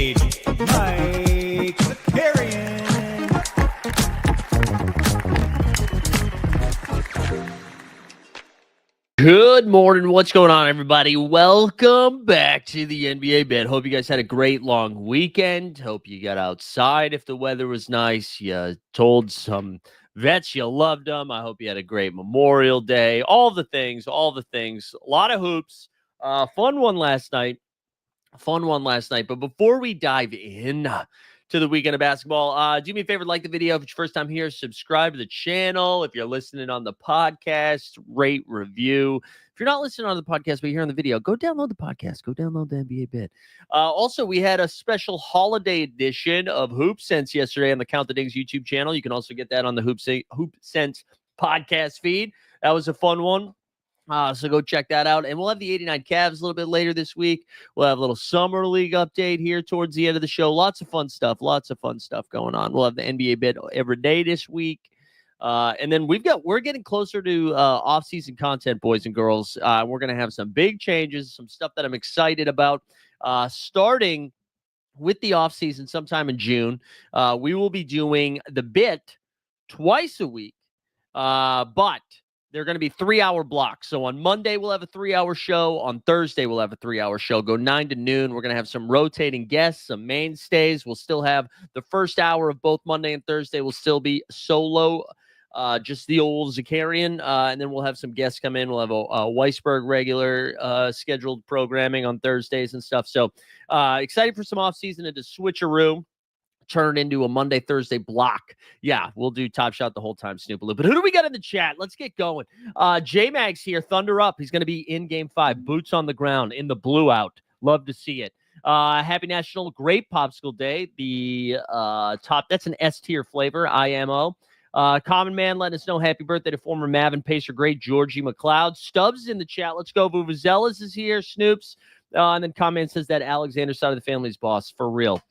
made Mike Zakarian. Good morning. What's going on, everybody? Welcome back to the NBA Bet. Hope you guys had a great long weekend. Hope you got outside if the weather was nice. You told some vets you loved them. I hope you had a great Memorial Day. All the things. A lot of hoops. Fun one last night. But before we dive in to the weekend of basketball, do me a favor, like the video. If it's your first time here, subscribe to the channel. If you're listening on the podcast, rate, review. If you're not listening on the podcast, but you're here on the video, go download the podcast. Go download the NBA Bit. Also, we had a special holiday edition of Hoop Sense yesterday on the Count the Dings YouTube channel. You can also get that on the Hoop Sense podcast feed. That was a fun one. So go check that out. And we'll have the 89 Cavs a little bit later this week. We'll have a little summer league update here towards the end of the show. Lots of fun stuff going on. We'll have the NBA Bit every day this week. And then we're getting closer to off-season content, boys and girls. We're going to have some big changes, some stuff that I'm excited about. Starting with the off-season sometime in June, we will be doing the Bit twice a week. But they're going to be 3-hour blocks. So on Monday, we'll have a 3-hour show. On Thursday, we'll have a 3-hour show. Go 9 to noon. We're going to have some rotating guests, some mainstays. We'll still have the first hour of both Monday and Thursday will still be solo, just the old Zakarian. And then we'll have some guests come in. We'll have a Weisberg regular scheduled programming on Thursdays and stuff. So excited for some offseason and to switcheroo. Turn it into a Monday, Thursday block. Yeah, we'll do Top Shot the whole time, Snoop. But who do we got in the chat? Let's get going. J-Mag's here. Thunder up. He's going to be in Game 5. Boots on the ground in the blue out. Love to see it. Happy National Grape Popsicle Day. The top, that's an S-tier flavor, IMO. Common Man letting us know happy birthday to former Mav and Pacer great Georgie McLeod. Stubbs is in the chat. Let's go. Vuvuzelas is here. Snoops. And then comment says that Alexander's side of the family's boss. For real.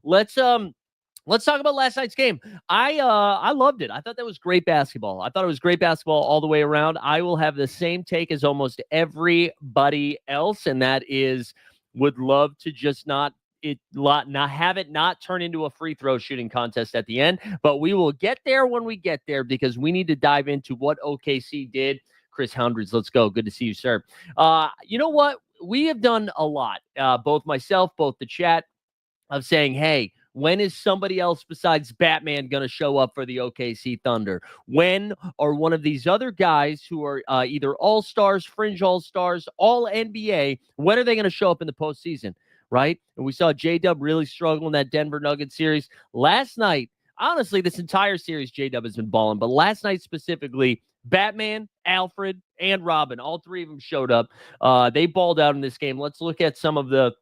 Let's talk about last night's game. I loved it. I thought that was great basketball. I thought it was great basketball all the way around. I will have the same take as almost everybody else, and that is would love to just not have it turn into a free throw shooting contest at the end. But we will get there when we get there because we need to dive into what OKC did. Chris Hundreds, let's go. Good to see you, sir. You know what? We have done a lot, both myself, both the chat, of saying, hey, when is somebody else besides Batman going to show up for the OKC Thunder? When are one of these other guys who are either all-stars, fringe all-stars, all-NBA, when are they going to show up in the postseason, right? And we saw J-Dub really struggle in that Denver Nuggets series. Last night, honestly, this entire series, J-Dub has been balling, but last night specifically, Batman, Alfred, and Robin, all three of them showed up. They balled out in this game. Let's look at some of the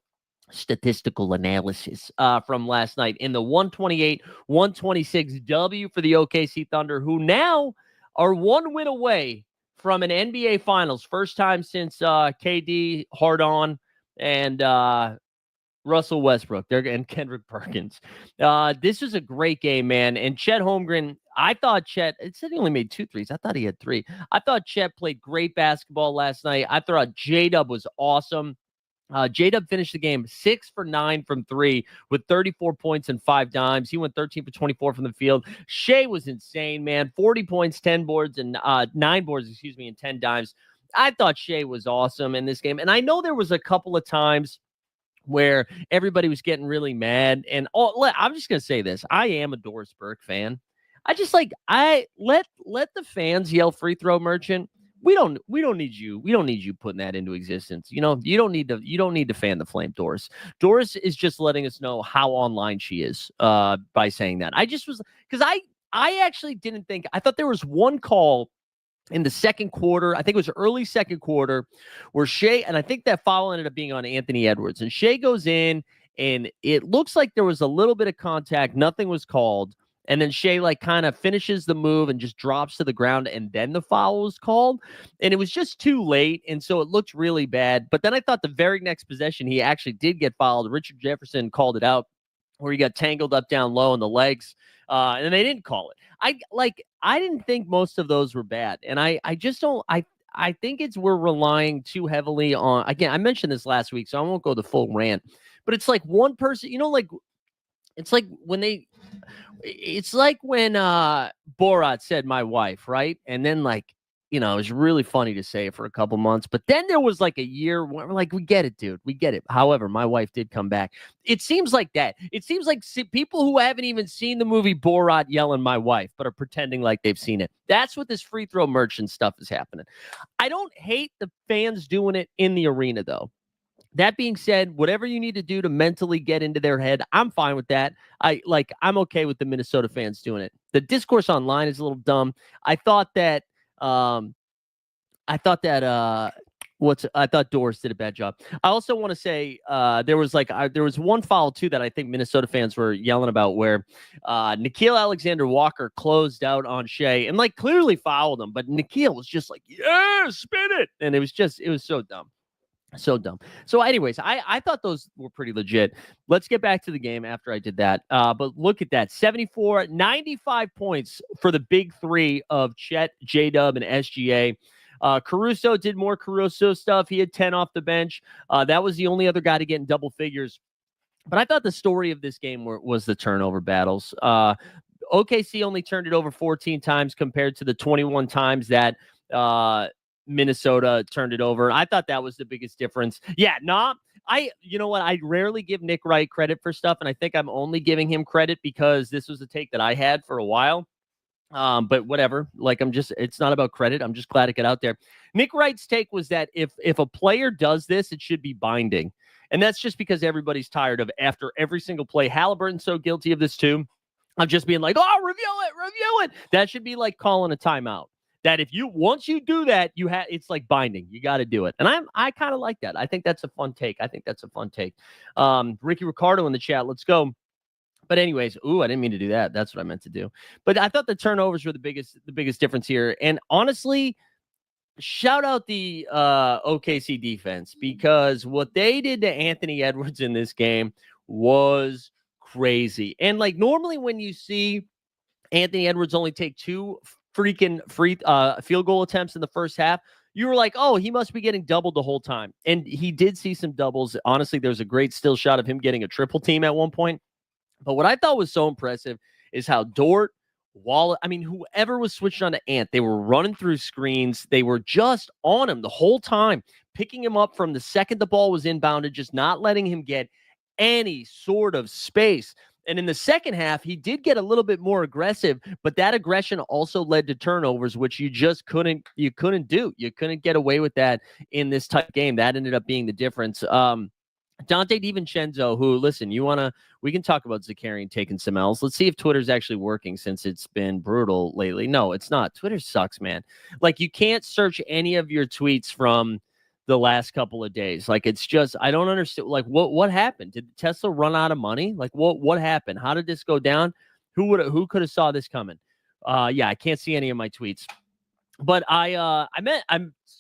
statistical analysis from last night in the 128-126 W for the OKC Thunder, who now are one win away from an NBA Finals. First time since KD, Hardon, and Russell Westbrook and Kendrick Perkins. This is a great game, man. And Chet Holmgren, I thought Chet, it said he only made 2 threes. I thought he had 3. I thought Chet played great basketball last night. I thought J-Dub was awesome. J-Dub finished the game 6 for 9 from 3 with 34 points and 5 dimes. He went 13 for 24 from the field. Shea was insane, man. 40 points, 10 boards, and 9 boards, and 10 dimes. I thought Shea was awesome in this game. And I know there was a couple of times where everybody was getting really mad. And I'm just going to say this. I am a Doris Burke fan. I just let the fans yell free throw merchant. We don't need you. We don't need you putting that into existence. You know, you don't need to fan the flame, Doris. Doris is just letting us know how online she is by saying that. Because I actually didn't think, I thought there was one call in the second quarter, I think it was early second quarter, where Shea, and I think that foul ended up being on Anthony Edwards, and Shea goes in, and it looks like there was a little bit of contact, nothing was called, and then Shea kind of finishes the move and just drops to the ground, and then the foul was called, and it was just too late, and so it looked really bad. But then I thought the very next possession, he actually did get fouled. Richard Jefferson called it out, where he got tangled up down low in the legs, and then they didn't call it. I didn't think most of those were bad, and I just don't. I think we're relying too heavily on. Again, I mentioned this last week, so I won't go the full rant. but it's like one person, like it's like when Borat said my wife, right? And then it was really funny to say it for a couple months, but then there was like a year where we're like, we get it, dude. We get it. However, my wife did come back. It seems like that. It seems like people who haven't even seen the movie Borat yelling my wife, but are pretending like they've seen it. That's what this free throw merchant stuff is happening. I don't hate the fans doing it in the arena, though. That being said, whatever you need to do to mentally get into their head, I'm fine with that. I'm okay with the Minnesota fans doing it. The discourse online is a little dumb. I thought that I thought Doris did a bad job. I also want to say there was one foul too that I think Minnesota fans were yelling about where Nickeil Alexander-Walker closed out on Shea and clearly fouled him, but Nickeil was just like, yeah, spin it. And it was so dumb. So dumb. So anyways, I thought those were pretty legit. Let's get back to the game after I did that. But look at that. 74, 95 points for the big three of Chet, J-Dub, and SGA. Caruso did more Caruso stuff. He had 10 off the bench. That was the only other guy to get in double figures. But I thought the story of this game was the turnover battles. OKC only turned it over 14 times compared to the 21 times that Minnesota turned it over. I thought that was the biggest difference. Yeah, you know what? I rarely give Nick Wright credit for stuff, and I think I'm only giving him credit because this was a take that I had for a while. But whatever. It's not about credit. I'm just glad to get out there. Nick Wright's take was that if a player does this, it should be binding. And that's just because everybody's tired of after every single play. Halliburton's so guilty of this too. Of just being like, oh, review it. That should be like calling a timeout. That once you do that, it's like binding. You got to do it. And I kind of like that. I think that's a fun take. Ricky Ricardo in the chat. Let's go. But anyways, I didn't mean to do that. That's what I meant to do. But I thought the turnovers were the biggest difference here. And honestly, shout out the OKC defense, because what they did to Anthony Edwards in this game was crazy. And normally when you see Anthony Edwards only take 2 freaking free field goal attempts in the first half, you were like, oh, he must be getting doubled the whole time. And he did see some doubles. Honestly, there's a great still shot of him getting a triple team at one point. But what I thought was so impressive is how Dort, Wallace, whoever was switching on to Ant, they were running through screens. They were just on him the whole time, picking him up from the second the ball was inbounded, just not letting him get any sort of space. And in the second half, he did get a little bit more aggressive, but that aggression also led to turnovers, which you just couldn't do. You couldn't get away with that in this type game. That ended up being the difference. Dante DiVincenzo, who, listen, we can talk about Zakarian taking some L's. Let's see if Twitter's actually working since it's been brutal lately. No, it's not. Twitter sucks, man. You can't search any of your tweets from the last couple of days. It's just, I don't understand. What happened? Did Tesla run out of money? What happened? How did this go down? Who could have saw this coming? Yeah, I can't see any of my tweets. But I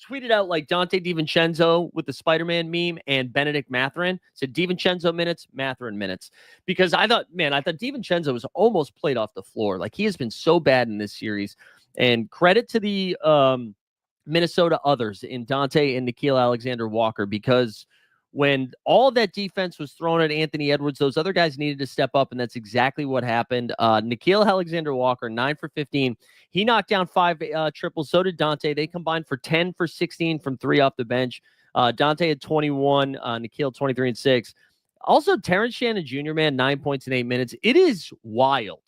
tweeted out Dante DiVincenzo with the Spider-Man meme and Benedict Mathurin. Said DiVincenzo minutes, Mathurin minutes. Because I thought DiVincenzo was almost played off the floor. He has been so bad in this series. And credit to the Minnesota others in Dante and Nickeil Alexander-Walker, because when all that defense was thrown at Anthony Edwards, those other guys needed to step up, and that's exactly what happened. Nickeil Alexander-Walker, 9 for 15. He knocked down 5 triples. So did Dante. They combined for 10 for 16 from 3 off the bench. Dante had 21. Nickeil 23 and 6. Also, Terrence Shannon Jr., man, 9 points in 8 minutes. It is wild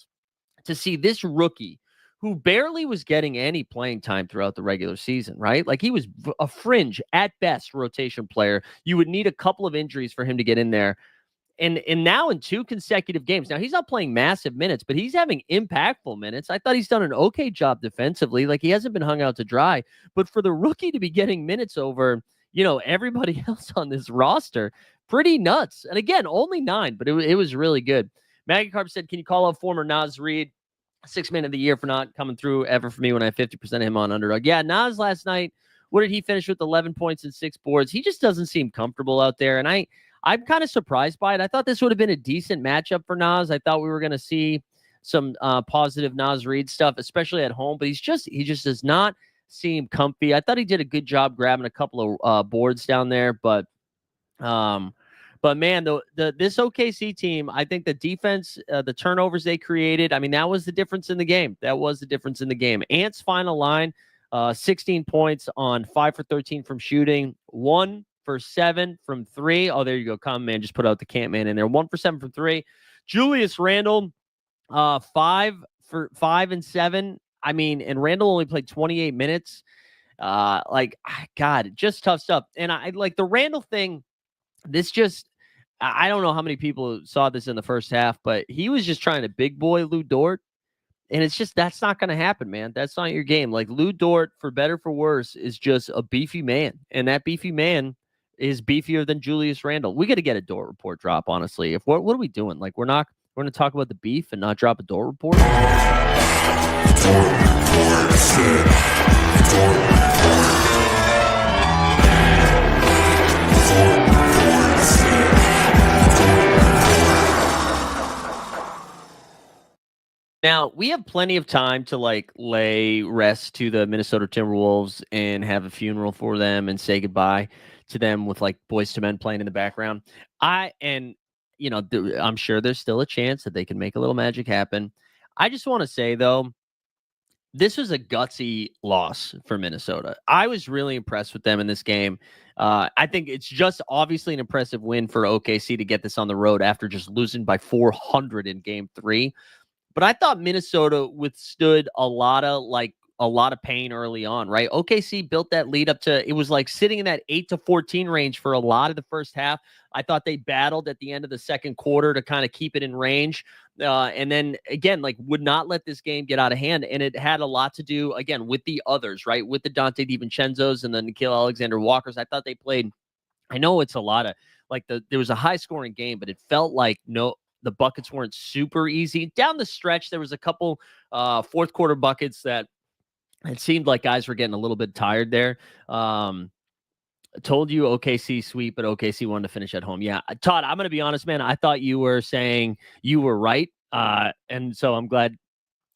to see this rookie who barely was getting any playing time throughout the regular season, right? He was a fringe, at best, rotation player. You would need a couple of injuries for him to get in there. And now in 2 consecutive games, now he's not playing massive minutes, but he's having impactful minutes. I thought he's done an okay job defensively. He hasn't been hung out to dry. But for the rookie to be getting minutes over, everybody else on this roster, pretty nuts. And again, only 9, but it was really good. Maggie Carp said, can you call out former Naz Reid? 6th man of the year for not coming through ever for me when I have 50% of him on underdog. Yeah, Naz last night, what did he finish with? 11 points and 6 boards. He just doesn't seem comfortable out there. And I'm kind of surprised by it. I thought this would have been a decent matchup for Naz. I thought we were going to see some positive Naz Reid stuff, especially at home, but he just does not seem comfy. I thought he did a good job grabbing a couple of boards down there, but But man, this OKC team, I think the defense, the turnovers they created, I mean, that was the difference in the game. That was the difference in the game. Ant's final line, 16 points on 5 for 13 from shooting, 1 for 7 from 3. Oh, there you go. Common Man just put out the camp man in there. 1 for 7 from 3. Julius Randle, 5 for 5 and 7. I mean, and Randle only played 28 minutes. God, just tough stuff. And I like the Randle thing. I don't know how many people saw this in the first half, but he was just trying to big boy Lou Dort. And it's just, that's not going to happen, man. That's not your game. Like Lou Dort, for better, for worse, is just a beefy man. And that beefy man is beefier than Julius Randle. We got to get a Dort report drop, honestly. What are we doing? Like, we're going to talk about the beef and not drop a Dort report? Now, we have plenty of time to lay rest to the Minnesota Timberwolves and have a funeral for them and say goodbye to them with Boyz II Men playing in the background. I'm sure there's still a chance that they can make a little magic happen. I just want to say, though, this was a gutsy loss for Minnesota. I was really impressed with them in this game. I think it's just obviously an impressive win for OKC to get this on the road after just losing by 400 in game 3. But I thought Minnesota withstood a lot of pain early on, right? OKC built that lead up to, it was sitting in that 8-14 range for a lot of the first half. I thought they battled at the end of the second quarter to kind of keep it in range. And then again, would not let this game get out of hand. And it had a lot to do, again, with the others, right? With the Dante DiVincenzo's and the Nickeil Alexander-Walkers. I thought they played, I know it's a lot of, there was a high scoring game, but it felt like the buckets weren't super easy. Down the stretch, there was a couple fourth quarter buckets that it seemed like guys were getting a little bit tired there. I told you OKC sweep, but OKC wanted to finish at home. Yeah, Todd, I'm going to be honest, man. I thought you were saying you were right. And so I'm glad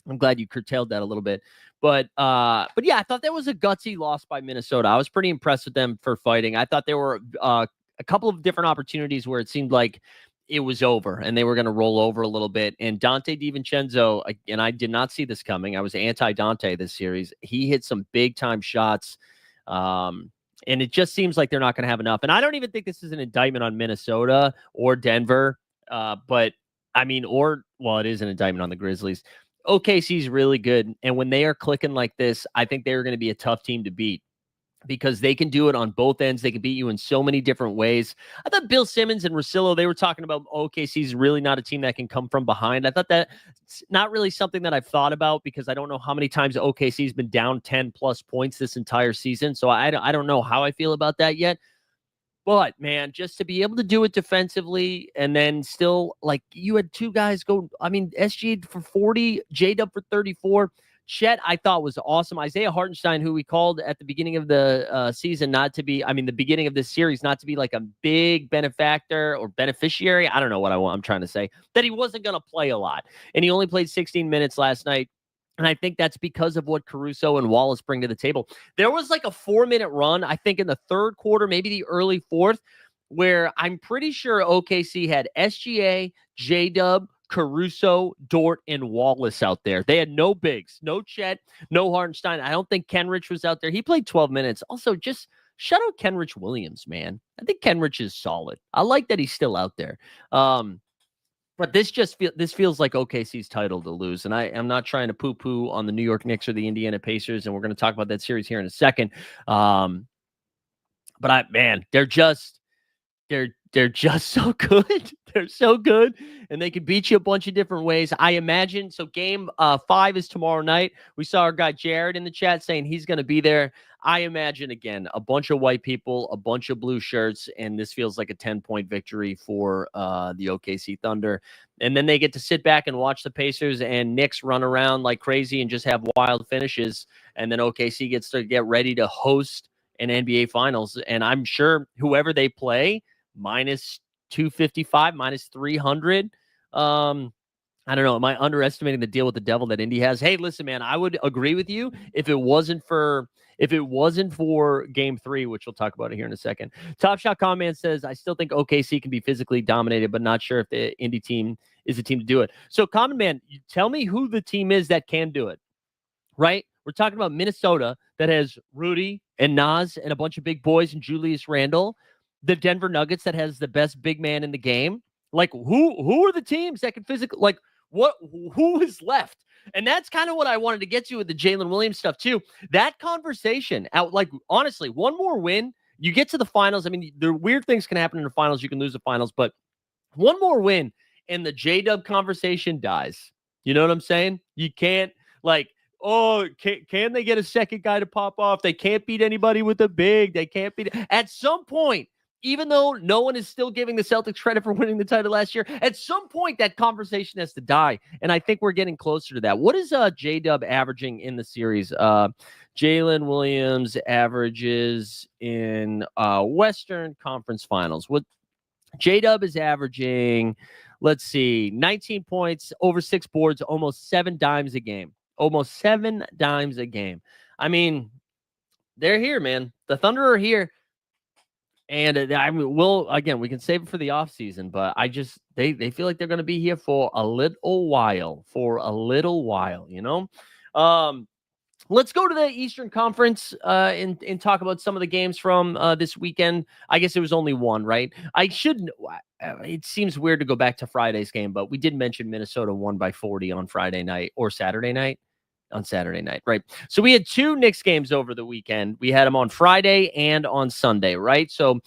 you curtailed that a little bit. But yeah, I thought that was a gutsy loss by Minnesota. I was pretty impressed with them for fighting. I thought there were a couple of different opportunities where it seemed like it was over and they were going to roll over a little bit. And Dante DiVincenzo, and I did not see this coming. I was anti-Dante this series. He hit some big time shots. And it just seems like they're not going to have enough. And I don't even think this is an indictment on Minnesota or Denver. But I mean, it is an indictment on the Grizzlies. OKC's really good. And when they are clicking like this, I think they're going to be a tough team to beat, because they can do it on both ends. They can beat you in so many different ways. I thought Bill Simmons and Russillo, they were talking about OKC's really not a team that can come from behind. I thought that's not really something that I've thought about, because I don't know how many times OKC's been down 10 plus points this entire season. So I don't know how I feel about that yet. But man, just to be able to do it defensively, and then still, you had two guys go, SG for 40, J-Dub for 34. Chet, I thought, was awesome. Isaiah Hartenstein, who we called at the beginning of the season the beginning of this series, not to be a big benefactor or beneficiary. I don't know what I'm trying to say. That he wasn't going to play a lot. And he only played 16 minutes last night. And I think that's because of what Caruso and Wallace bring to the table. There was a 4-minute run, I think, in the third quarter, maybe the early fourth, where I'm pretty sure OKC had SGA, J-Dub, Caruso, Dort, and Wallace out there. They had no bigs, no Chet, no Hartenstein. I don't think Kenrich was out there. He played 12 minutes. Also, just shout out Kenrich Williams, man. I think Kenrich is solid. I like that he's still out there. But this feels like OKC's title to lose. And I'm not trying to poo-poo on the New York Knicks or the Indiana Pacers, and we're going to talk about that series here in a second. But they're just so good. They're so good, and they can beat you a bunch of different ways. I imagine. So game 5 is tomorrow night. We saw our guy Jared in the chat saying he's going to be there. I imagine, again, a bunch of white people, a bunch of blue shirts, and this feels like a 10-point victory for the OKC Thunder. And then they get to sit back and watch the Pacers and Knicks run around like crazy and just have wild finishes. And then OKC gets to get ready to host an NBA Finals. And I'm sure whoever they play, minus 255, minus 300. I don't know. Am I underestimating the deal with the devil that Indy has? Hey, listen, man, I would agree with you if it wasn't for game 3, which we'll talk about it here in a second. Top Shot Comment says, I still think OKC can be physically dominated, but not sure if the Indy team is the team to do it. So, Common Man, tell me who the team is that can do it, right? We're talking about Minnesota that has Rudy and Nas and a bunch of big boys and Julius Randle. The Denver Nuggets that has the best big man in the game. Like, who are the teams that can physically, like, who is left? And that's kind of what I wanted to get to with the Jalen Williams stuff too. That conversation out, like, honestly, one more win, you get to the finals. I mean, the weird things can happen in the finals. You can lose the finals, but one more win and the J-Dub conversation dies. You know what I'm saying? You can't, like, oh, can they get a second guy to pop off? They can't beat anybody with a big. They can't beat. At some point, even though no one is still giving the Celtics credit for winning the title last year, at some point that conversation has to die. And I think we're getting closer to that. What is J-Dub averaging in the series? Jalen Williams averages in Western Conference Finals. What J-Dub is averaging, let's see, 19 points, over 6 boards, almost 7 dimes a game. Almost 7 dimes a game. I mean, they're here, man. The Thunder are here. And I mean, we can save it for the offseason, but they feel like they're going to be here for a little while, you know? Let's go to the Eastern Conference and talk about some of the games from this weekend. I guess it was only one, right? It seems weird to go back to Friday's game, but we did mention Minnesota won by 40 on Friday night or Saturday night. On Saturday night, right? So we had 2 Knicks games over the weekend. We had them on Friday and on Sunday, right? So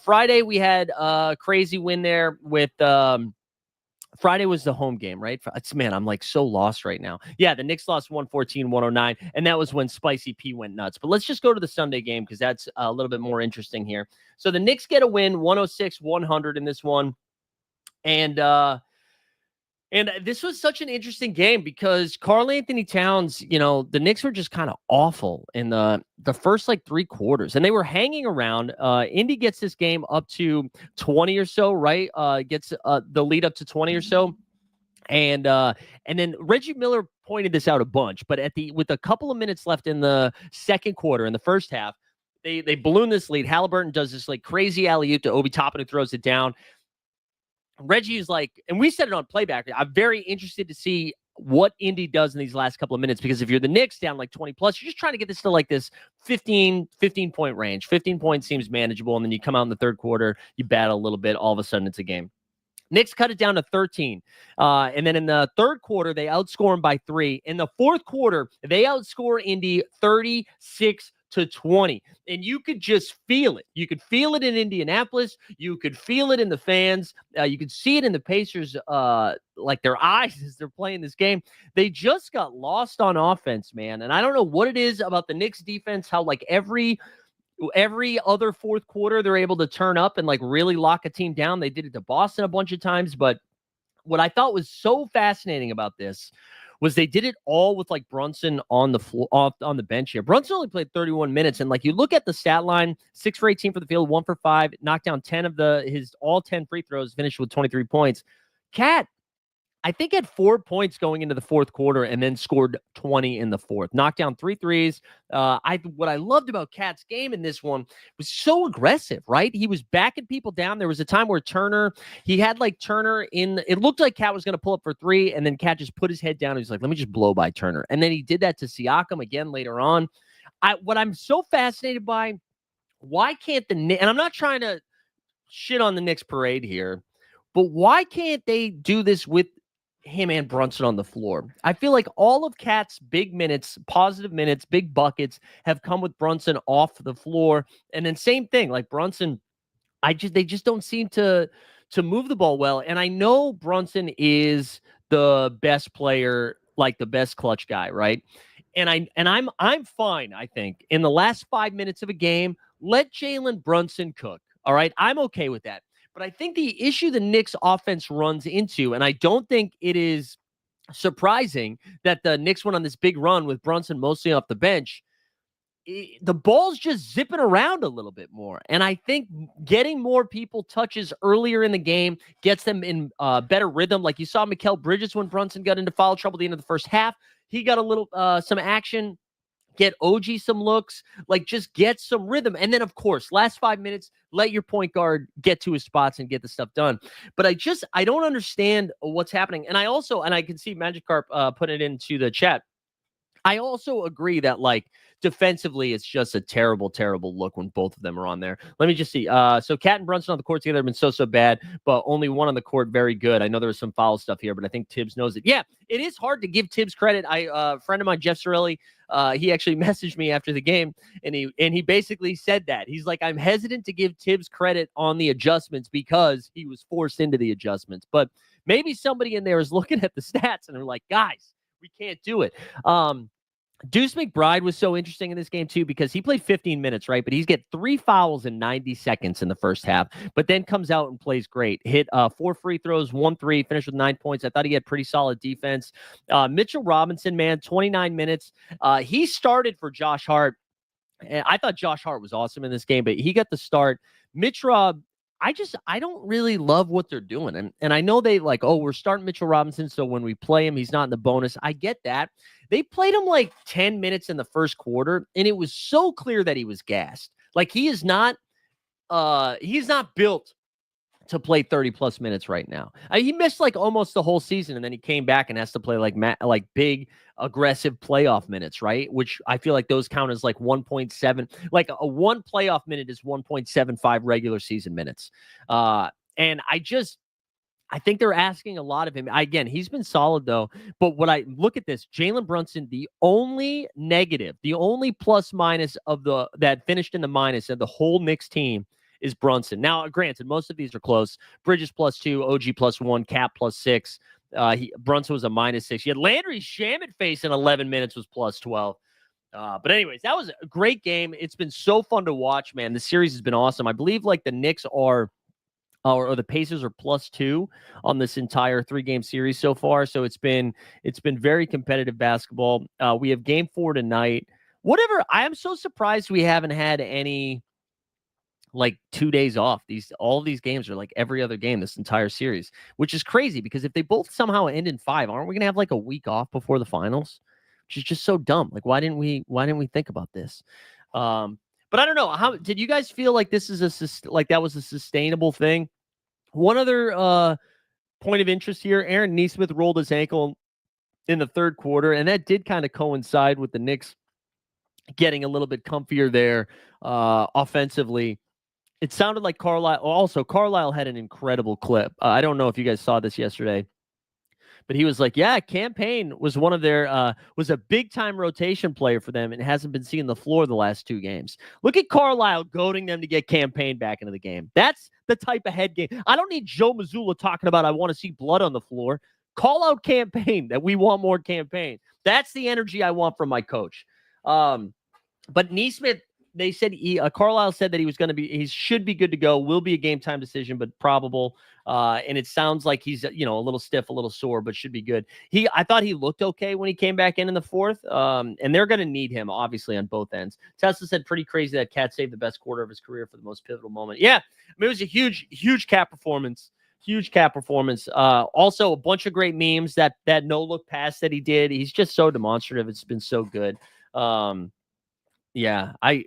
Friday we had a crazy win there with Friday was the home game, right? Man, I'm like so lost right now. Yeah, the Knicks lost 114-109, and that was when Spicy P went nuts. But let's just go to the Sunday game because that's a little bit more interesting here. So the Knicks get a win, 106-100 in this one. And this was such an interesting game because Karl-Anthony Towns, the Knicks were just kind of awful in the first like 3 quarters, and they were hanging around. Indy gets this game up to 20 or so, right? Gets the lead up to 20 or so, and then Reggie Miller pointed this out a bunch, but with a couple of minutes left in the second quarter, in the first half, they balloon this lead. Halliburton does this like crazy alley-oop to Obi Toppin, who throws it down. Reggie is like, and we said it on playback, I'm very interested to see what Indy does in these last couple of minutes, because if you're the Knicks down like 20 plus, you're just trying to get this to like this 15 point range. 15 points seems manageable, and then you come out in the third quarter, you battle a little bit, all of a sudden it's a game. Knicks cut it down to 13. And then in the third quarter, they outscore them by 3. In the fourth quarter, they outscore Indy 36-20. And you could just feel it. You could feel it in Indianapolis. You could feel it in the fans. You could see it in the Pacers, like their eyes as they're playing this game. They just got lost on offense, man. And I don't know what it is about the Knicks defense, how like every other fourth quarter they're able to turn up and like really lock a team down. They did it to Boston a bunch of times, but what I thought was so fascinating about this was they did it all with like Brunson on the floor, on the bench here. Brunson only played 31 minutes, and like you look at the stat line, 6 for 18 for the field, 1 for 5, knocked down 10 of his all 10 free throws, finished with 23 points. Cat, I think, had 4 points going into the fourth quarter and then scored 20 in the fourth. Knocked down 3 threes. What I loved about Cat's game in this one was so aggressive, right? He was backing people down. There was a time where he had like Turner in. It looked like Cat was going to pull up for 3, and then Cat just put his head down. He was like, let me just blow by Turner. And then he did that to Siakam again later on. What I'm so fascinated by, why can't the Knicks, and I'm not trying to shit on the Knicks parade here, but why can't they do this with him and Brunson on the floor? I feel like all of Cat's big minutes, positive minutes, big buckets have come with Brunson off the floor. And then same thing, like Brunson, they just don't seem to move the ball well. And I know Brunson is the best player, like the best clutch guy, right? And I'm fine, I think, in the last 5 minutes of a game, let Jalen Brunson cook. All right. I'm okay with that. But I think the issue the Knicks offense runs into, and I don't think it is surprising that the Knicks went on this big run with Brunson mostly off the bench, the ball's just zipping around a little bit more. And I think getting more people touches earlier in the game gets them in better rhythm. Like you saw Mikal Bridges when Brunson got into foul trouble at the end of the first half. He got a little some action. Get OG some looks, like just get some rhythm. And then, of course, last 5 minutes, let your point guard get to his spots and get the stuff done. But I don't understand what's happening. And I can see Magikarp put it into the chat. I also agree that, like, defensively, it's just a terrible, terrible look when both of them are on there. Let me just see. So Cat and Brunson on the court together have been so bad, but only one on the court very good. I know there was some foul stuff here, but I think Tibbs knows it. Yeah, it is hard to give Tibbs credit. A friend of mine, Jeff Sorelli, he actually messaged me after the game, and he basically said that. He's like, I'm hesitant to give Tibbs credit on the adjustments because he was forced into the adjustments. But maybe somebody in there is looking at the stats and they're like, guys, we can't do it. Deuce McBride was so interesting in this game too because he played 15 minutes, right? But he's get 3 fouls in 90 seconds in the first half, but then comes out and plays great. Hit 4 free throws, 1 3, finished with 9 points. I thought he had pretty solid defense. Mitchell Robinson, man, 29 minutes. He started for Josh Hart. And I thought Josh Hart was awesome in this game, but he got the start. Mitch Rob, I don't really love what they're doing. And I know they like, oh, we're starting Mitchell Robinson, so when we play him, he's not in the bonus. I get that. They played him like 10 minutes in the first quarter, and it was so clear that he was gassed. Like he's not built to play 30-plus minutes right now. He missed like almost the whole season, and then he came back and has to play like big, aggressive playoff minutes, right? Which I feel like those count as like 1.7. Like a 1 playoff minute is 1.75 regular season minutes. And I think they're asking a lot of him. Again, he's been solid, though. But when I look at this, Jalen Brunson, the only negative, the only plus-minus that finished in the minus of the whole Knicks team is Brunson. Now, granted, most of these are close. Bridges +2, OG +1, Cap +6. Brunson was a -6. You had Landry Shamet-Face in 11 minutes was +12. But anyways, that was a great game. It's been so fun to watch, man. The series has been awesome. I believe like the Knicks are or the Pacers are +2 on this entire 3-game series so far. So it's been very competitive basketball. We have game 4 tonight. Whatever. I am so surprised we haven't had any like 2 days off. All of these games are like every other game this entire series, which is crazy because if they both somehow end in 5, aren't we gonna have like a week off before the finals? Which is just so dumb. Like why didn't we think about this? But I don't know. How did you guys feel like this is that was a sustainable thing? One other point of interest here: Aaron Nesmith rolled his ankle in the third quarter, and that did kind of coincide with the Knicks getting a little bit comfier there offensively. It sounded like Carlisle had an incredible clip. I don't know if you guys saw this yesterday, but he was like, yeah, Campaign was one of their was a big time rotation player for them and hasn't been seeing the floor the last 2 games. Look at Carlisle goading them to get Campaign back into the game. That's the type of head game. I don't need Joe Mazzulla talking about I want to see blood on the floor. Call out Campaign that we want more Campaign. That's the energy I want from my coach. But Nesmith, they said Carlisle said that he should be good to go. Will be a game time decision, but probable. And it sounds like he's a little stiff, a little sore, but should be good. I thought he looked okay when he came back in the fourth. And they're going to need him obviously on both ends. Tesla said pretty crazy that Cat saved the best quarter of his career for the most pivotal moment. Yeah, I mean, it was a huge Cat performance. Huge Cat performance. Also a bunch of great memes. That no look pass that he did. He's just so demonstrative. It's been so good. Yeah, I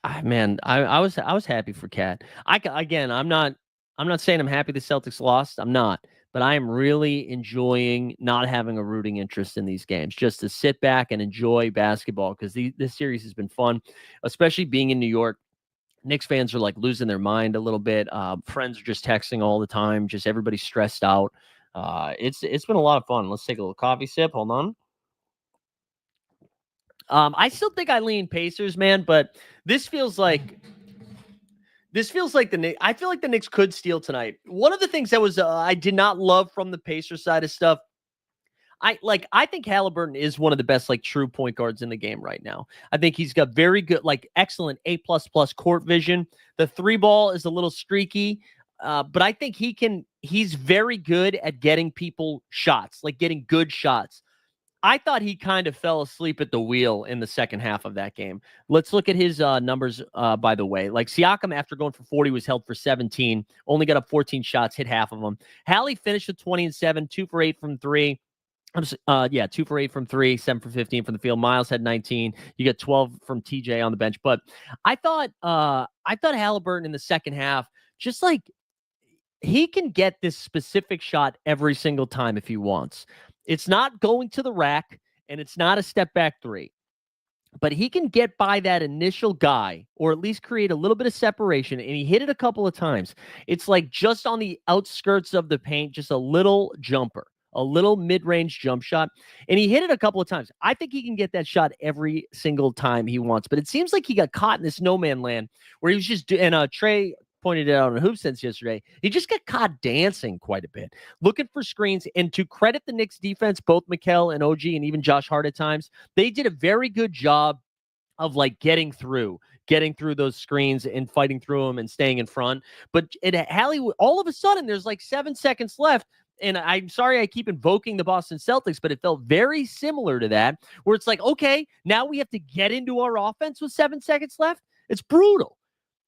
was happy for Cat. I'm not saying I'm happy the Celtics lost. I'm not, but I am really enjoying not having a rooting interest in these games, just to sit back and enjoy basketball because this series has been fun, especially being in New York. Knicks fans are like losing their mind a little bit. Friends are just texting all the time. Just everybody's stressed out. It's been a lot of fun. Let's take a little coffee sip. Hold on. I still think I lean Pacers, man, but this feels like the Knicks. I feel like the Knicks could steal tonight. One of the things that was I did not love from the Pacers side of stuff. I think Halliburton is one of the best true point guards in the game right now. I think he's got very good, excellent A++ court vision. The 3-ball is a little streaky, but I think he's very good at getting people shots, getting good shots. I thought he kind of fell asleep at the wheel in the second half of that game. Let's look at his numbers, by the way. Like Siakam, after going for 40, was held for 17, only got up 14 shots, hit half of them. Hallie finished with 20 and 7, 2 for 8 from 3. 2 for 8 from 3, 7 for 15 from the field. Miles had 19. You got 12 from TJ on the bench. But I thought Halliburton in the second half, just like he can get this specific shot every single time if he wants. It's not going to the rack, and it's not a step back three. But he can get by that initial guy, or at least create a little bit of separation, and he hit it a couple of times. It's like just on the outskirts of the paint, just a little jumper, a little mid-range jump shot, and he hit it a couple of times. I think he can get that shot every single time he wants, but it seems like he got caught in this no man land where he was just, and Trey pointed it out on Hoop Sense yesterday, he just got caught dancing quite a bit, looking for screens. And to credit the Knicks defense, both Mikal and OG and even Josh Hart at times, they did a very good job of like getting through those screens and fighting through them and staying in front. But Hallie, all of a sudden, there's like 7 seconds left. And I'm sorry I keep invoking the Boston Celtics, but it felt very similar to that, where it's like, okay, now we have to get into our offense with 7 seconds left. It's brutal.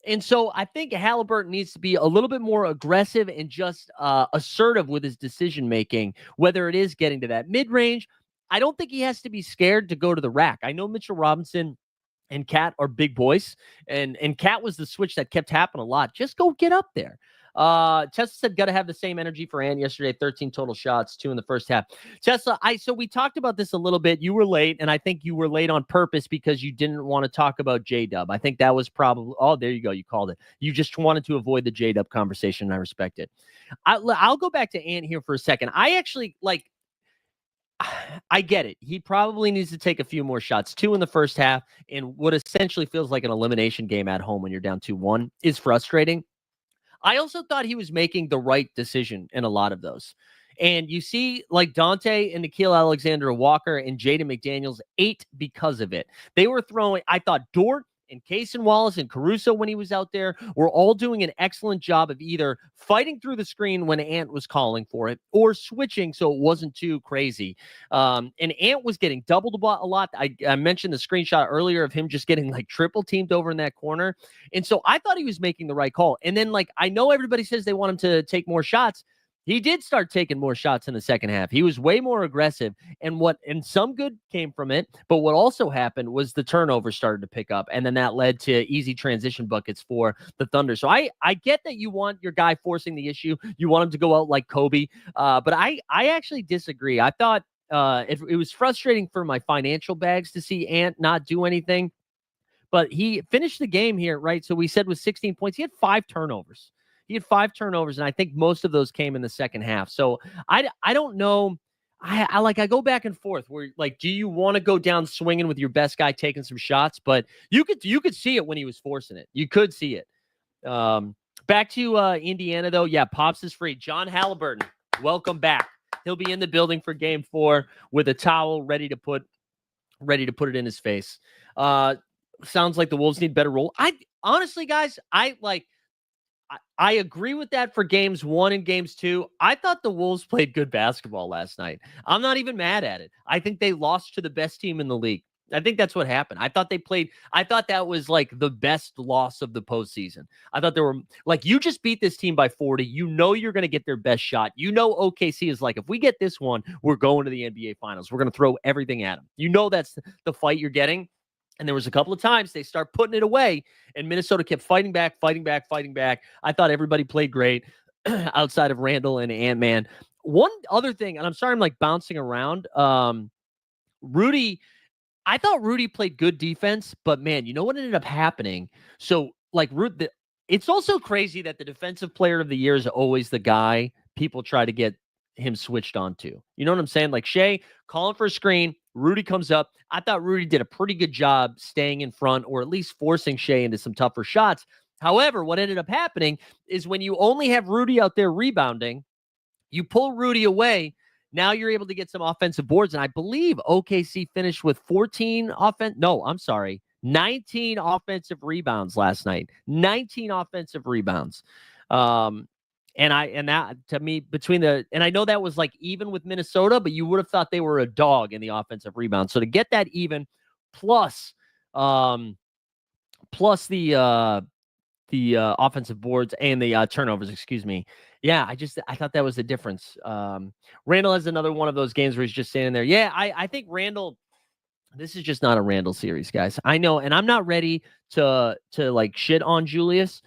And so I think Halliburton needs to be a little bit more aggressive and just assertive with his decision-making, whether it is getting to that mid-range. I don't think he has to be scared to go to the rack. I know Mitchell Robinson and Cat are big boys, and Cat was the switch that kept happening a lot. Just go get up there. Tesla said, got to have the same energy for Ant yesterday. 13 total shots, 2 in the first half. Tesla, so we talked about this a little bit. You were late, and I think you were late on purpose because you didn't want to talk about J-Dub. I think that was probably, oh, there you go. You called it. You just wanted to avoid the J-Dub conversation, and I respect it. I'll go back to Ant here for a second. I actually, I get it. He probably needs to take a few more shots. 2 in the first half, and what essentially feels like an elimination game at home when you're down 2-1 is frustrating. I also thought he was making the right decision in a lot of those. And you see, like Dante and Nickeil Alexander-Walker and Jaden McDaniels ate because of it. They were throwing, I thought Dort and Cason Wallace and Caruso, when he was out there, were all doing an excellent job of either fighting through the screen when Ant was calling for it or switching so it wasn't too crazy. And Ant was getting doubled a lot. I mentioned the screenshot earlier of him just getting like triple teamed over in that corner. And so I thought he was making the right call. And then, like, I know everybody says they want him to take more shots. He did start taking more shots in the second half. He was way more aggressive, and some good came from it. But what also happened was the turnover started to pick up, and then that led to easy transition buckets for the Thunder. So I get that you want your guy forcing the issue. You want him to go out like Kobe. But I actually disagree. I thought it was frustrating for my financial bags to see Ant not do anything. But he finished the game here, right? So we said with 16 points, he had 5 turnovers. And I think most of those came in the second half. So I don't know. I go back and forth where, like, do you want to go down swinging with your best guy taking some shots? But you could see it when he was forcing it. You could see it. Back to Indiana, though. Yeah, Pops is free. John Halliburton, welcome back. He'll be in the building for Game 4 with a towel ready to put it in his face. Sounds like the Wolves need better role. Honestly, guys, I agree with that for games 1 and games 2. I thought the Wolves played good basketball last night. I'm not even mad at it. I think they lost to the best team in the league. I think that's what happened. I thought that was like the best loss of the postseason. I thought you just beat this team by 40. You know you're going to get their best shot. You know OKC is like, if we get this one, we're going to the NBA Finals. We're going to throw everything at them. You know that's the fight you're getting. And there was a couple of times they start putting it away, and Minnesota kept fighting back. I thought everybody played great outside of Randall and Ant-Man. One other thing, and I'm sorry I'm like bouncing around. Rudy, I thought Rudy played good defense, but man, you know what ended up happening? So, like, it's also crazy that the defensive player of the year is always the guy people try to get him switched onto. You know what I'm saying? Like Shea calling for a screen, Rudy comes up. I thought Rudy did a pretty good job staying in front, or at least forcing Shea into some tougher shots. However, what ended up happening is when you only have Rudy out there rebounding, you pull Rudy away. Now you're able to get some offensive boards. And I believe OKC finished with 19 offensive rebounds last night. 19 offensive rebounds. And that to me and I know that was like even with Minnesota, but you would have thought they were a dog in the offensive rebound. So to get that even plus plus the offensive boards and the turnovers, excuse me. Yeah, I thought that was the difference. Randall has another one of those games where he's just standing there. Yeah, I think Randall. This is just not a Randall series, guys. I know, and I'm not ready to like shit on Julius.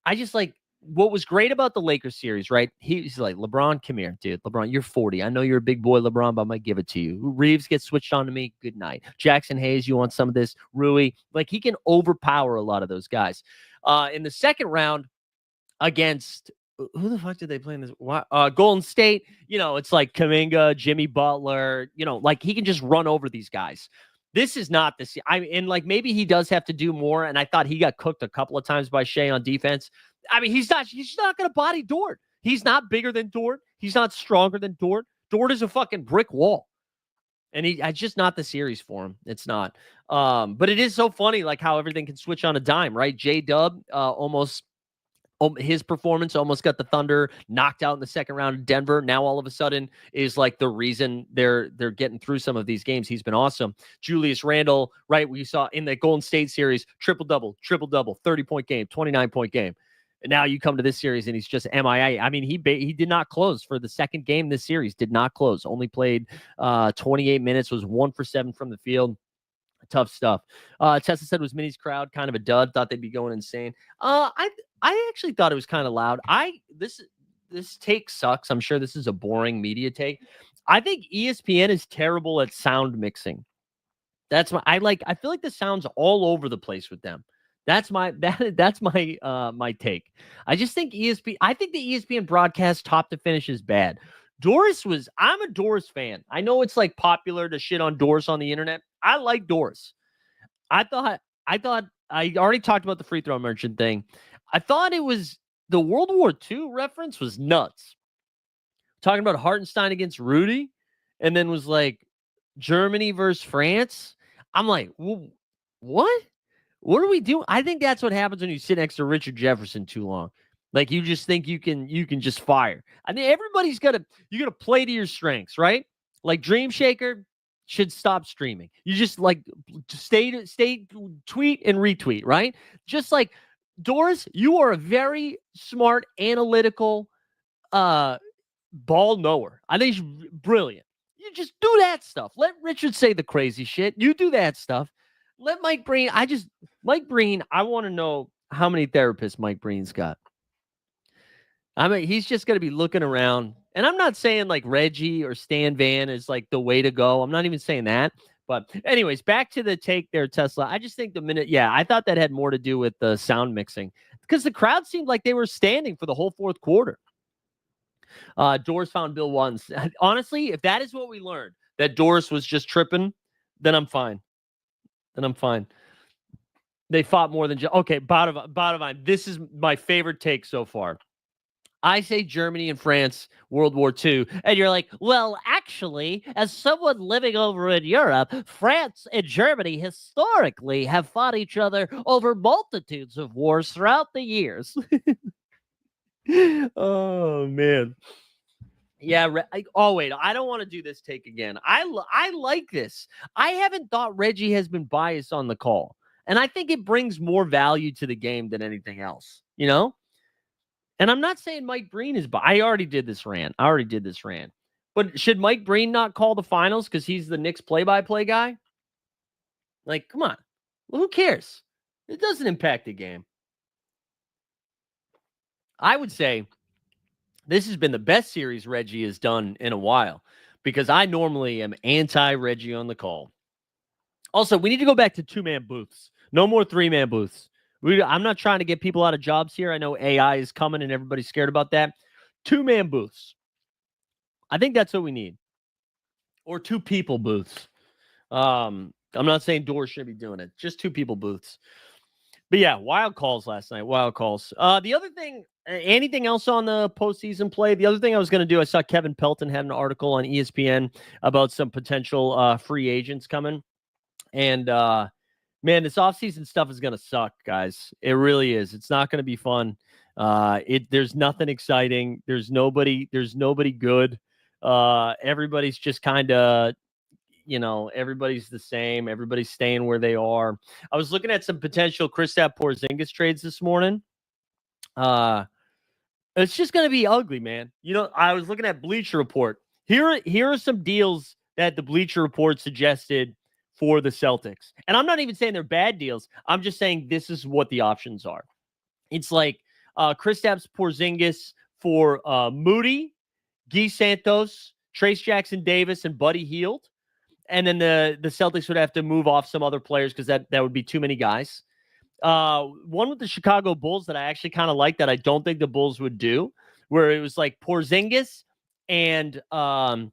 I just like what was great about the Lakers series, right? He's like, LeBron, come here, dude. LeBron, you're 40. I know you're a big boy, LeBron, but I might give it to you. Reeves gets switched on to me. Good night. Jackson Hayes, you want some of this? Rui, like he can overpower a lot of those guys. In the second round against who the fuck did they play in this? Golden State. It's like Kuminga, Jimmy Butler. Like he can just run over these guys. This is not this. And like maybe he does have to do more. And I thought he got cooked a couple of times by Shea on defense. I mean, he's not going to body Dort. He's not bigger than Dort. He's not stronger than Dort. Dort is a fucking brick wall. And it's just not the series for him. It's not. But it is so funny, like how everything can switch on a dime, right? J-Dub his performance almost got the Thunder knocked out in the second round of Denver. Now all of a sudden is like the reason they're getting through some of these games. He's been awesome. Julius Randle, right? We saw in the Golden State series, triple-double, 30-point game, 29-point game. And now you come to this series and he's just MIA. I mean, he did not close for the second game this series. Did not close. Only played 28 minutes, was 1 for 7 from the field. Tough stuff. Tessa said was Minnie's crowd kind of a dud. Thought they'd be going insane. I actually thought it was kind of loud. This take sucks. I'm sure this is a boring media take. I think ESPN is terrible at sound mixing. I feel like the sound's all over the place with them. That's my my take. I just think I think the ESPN broadcast top to finish is bad. I'm a Doris fan. I know it's like popular to shit on Doris on the internet. I like Doris. I thought I already talked about the free throw merchant thing. I thought it was the World War II reference was nuts. Talking about Hartenstein against Rudy, and then was like Germany versus France. I'm like, what? What are we doing? I think that's what happens when you sit next to Richard Jefferson too long. Like you just think you can just fire. I mean, everybody's you gotta play to your strengths, right? Like Dream Shaker should stop streaming. You just like stay tweet and retweet, right? Just like Doris, you are a very smart, analytical ball knower. I think she's brilliant. You just do that stuff. Let Richard say the crazy shit. You do that stuff. Let Mike Breen. Mike Breen, I want to know how many therapists Mike Breen's got. I mean, he's just going to be looking around. And I'm not saying like Reggie or Stan Van is like the way to go. I'm not even saying that. But anyways, back to the take there, Tesla. I just think I thought that had more to do with the sound mixing because the crowd seemed like they were standing for the whole fourth quarter. Doris found Bill once. Honestly, if that is what we learned, that Doris was just tripping, then I'm fine. They fought more than just okay. Bottom line. This is my favorite take so far. I say Germany and France, World War II, and you're like, well, actually, as someone living over in Europe, France and Germany historically have fought each other over multitudes of wars throughout the years. Oh man. Yeah. Wait. I don't want to do this take again. I like this. I haven't thought Reggie has been biased on the call, and I think it brings more value to the game than anything else. And I'm not saying Mike Breen is biased. I already did this rant. But should Mike Breen not call the finals because he's the Knicks play-by-play guy? Like, come on. Well, who cares? It doesn't impact the game. I would say this has been the best series Reggie has done in a while because I normally am anti-Reggie on the call. Also, we need to go back to two-man booths. No more three-man booths. I'm not trying to get people out of jobs here. I know AI is coming and everybody's scared about that. Two-man booths. I think that's what we need. Or two-people booths. I'm not saying Doors should be doing it. Just two-people booths. But yeah, wild calls last night. Wild calls. The other thing, anything else on the postseason play? The other thing I was going to do, I saw Kevin Pelton had an article on ESPN about some potential free agents coming. And Man, this offseason stuff is going to suck, guys. It really is. It's not going to be fun. There's nothing exciting. There's nobody good. Everybody's just kind of, everybody's the same. Everybody's staying where they are. I was looking at some potential Kristaps Porzingis trades this morning. It's just going to be ugly, man. I was looking at Bleacher Report. Here are some deals that the Bleacher Report suggested for the Celtics. And I'm not even saying they're bad deals. I'm just saying this is what the options are. It's like Kristaps Porzingis for Moody, Guy Santos, Trace Jackson Davis, and Buddy Hield. And then the Celtics would have to move off some other players because that would be too many guys. One with the Chicago Bulls that I actually kind of like that I don't think the Bulls would do, where it was like Porzingis and the